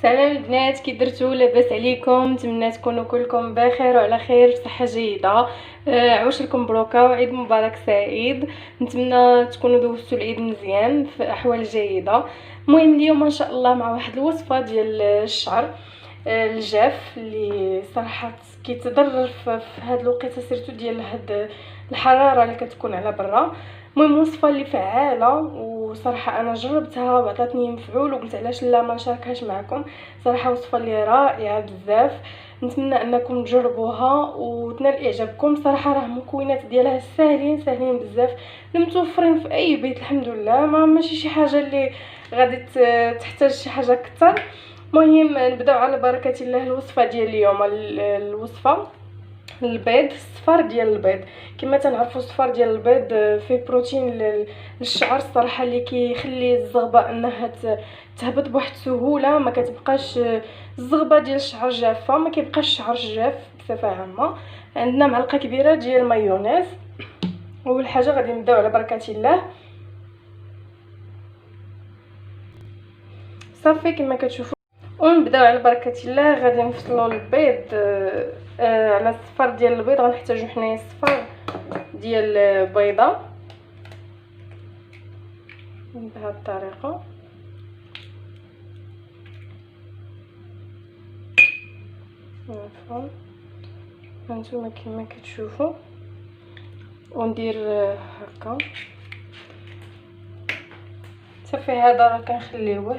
سلام البنات، كي درتو؟ لاباس عليكم؟ نتمنى تكونوا كلكم بخير وعلى خير بصحه جيده. عواش لكم مبروكه وعيد مبارك سعيد. نتمنى تكونوا دوزتوا العيد مزيان في احوال جيده. المهم اليوم ان شاء الله مع واحد الوصفه ديال الشعر الجاف اللي صراحه كيتضرر في هذا الوقيته سيرتو ديال هاد الحراره اللي كتكون على برا. المهم وصفه اللي فعاله وصراحه انا جربتها وعطاتني مفعول وقلت علاش لا ما نشاركهاش معكم. صراحه وصفه اللي رائعه بزاف، نتمنى انكم تجربوها وتنال اعجابكم. صراحه راه المكونات ديالها ساهلين بزاف، متوفرين في اي بيت الحمد لله. ما ماشي شي حاجه اللي غادي تحتاج شي حاجه اكثر. المهم نبداو على بركه الله. الوصفه ديال اليوم الوصفه البيض، الصفار ديال البيض. كما تنعرفوا الصفار ديال البيض فيه بروتين للشعر الصراحه اللي كيخلي الزغبه انها تهبط بواحد سهوله، ما كتبقاش الزغبه ديال الشعر جافه، ما كيبقاش الشعر جاف بصفه عامه. عندنا معلقه كبيره ديال المايونيز. اول حاجه غادي نبداو على بركه الله. صافي كما كتشوفوا ونبداو على بركه الله. غادي نفصلوا البيض على الصفار ديال البيض. غنحتاجو حنايا الصفار ديال بيضه بهذه الطريقه. هانتوما كما كتشوفوا وندير هكا. صافي هذا راه كنخليوه.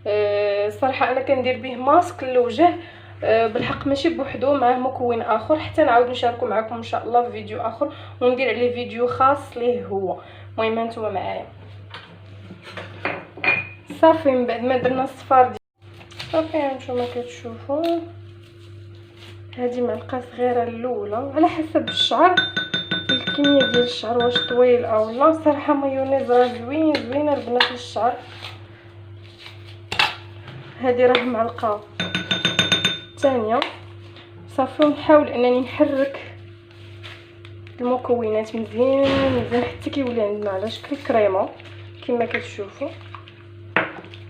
الصراحه انا كندير به ماسك للوجه بالحق ماشي بوحدو، معاه مكون اخر حتى نعاود نشاركو معكم ان شاء الله في فيديو اخر وندير عليه فيديو خاص ليه هو. المهم هانتوما معايا. صافي من بعد ما درنا الصفار صافي هانتوما كتشوفوا هذه معلقه صغيره الاولى على حسب الشعر، الكميه ديال الشعر واش طويل او لا. صراحه مايونيز راه زوينه البنات للشعر. هذه راه معلقه ثانيه. صافي نحاول انني نحرك المكونات مزيان حتى كيولي عندنا على شكل كريمه كما كتشوفوا.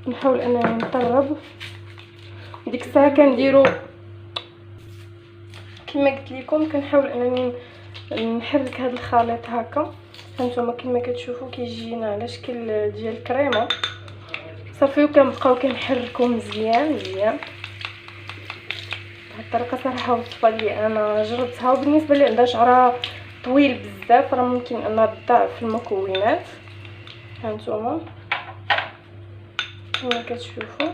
نحاول انني نطرب. ديك الساعه كنديروا كما قلت لكم، كنحاول انني نحرك هذا الخليط هكا. هانتوما كما كتشوفوا كيجينا على شكل ديال الكريمه. صافي وكنبقاو كنحركو مزيان بهذه الطريقه. صراحه وصفه اللي انا جربتها، وبالنسبه اللي عندها شعرها طويل بزاف راه ممكن انها تضاعف المكونات. هانتوما كما كتشوفوا.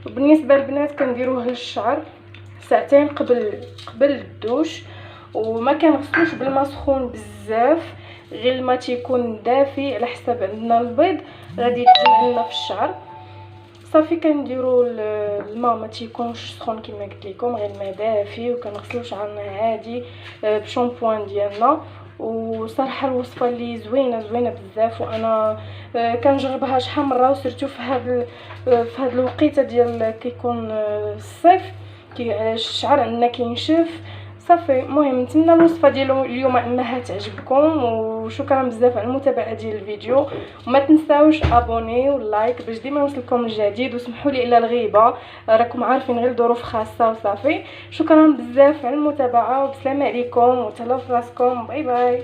وبالنسبه للبنات كنديروه للشعر ساعتين قبل الدوش، وما كنغسلوش بالماء سخون بزاف، غير الماء تيكون دافي على حسب عندنا البيض غادي يتجمع لنا في الشعر. صافي كنديروا الماء ما تيكونش سخون كما قلت لكم، غير الماء دافي، وكنغسلوا شعرنا عادي بشامبوان ديالنا. وصراحه الوصفه اللي زوينه بزاف، وانا كنجربها شحال مره، وسيرتو في هذا الوقيته ديال كيكون الصيف الشعر عندنا كينشف. صافي المهم نتمنى الوصفه ديال اليوم انها تعجبكم، وشكرا بزاف على المتابعه ديال الفيديو. وما تنساوش ابوني ولايك باش ديما يوصلكم الجديد. وسمحوا لي على الغيبه، راكم عارفين غير ظروف خاصه. وصافي شكرا بزاف على المتابعه، وبسلامه عليكم وتهلاو في راسكم. باي باي.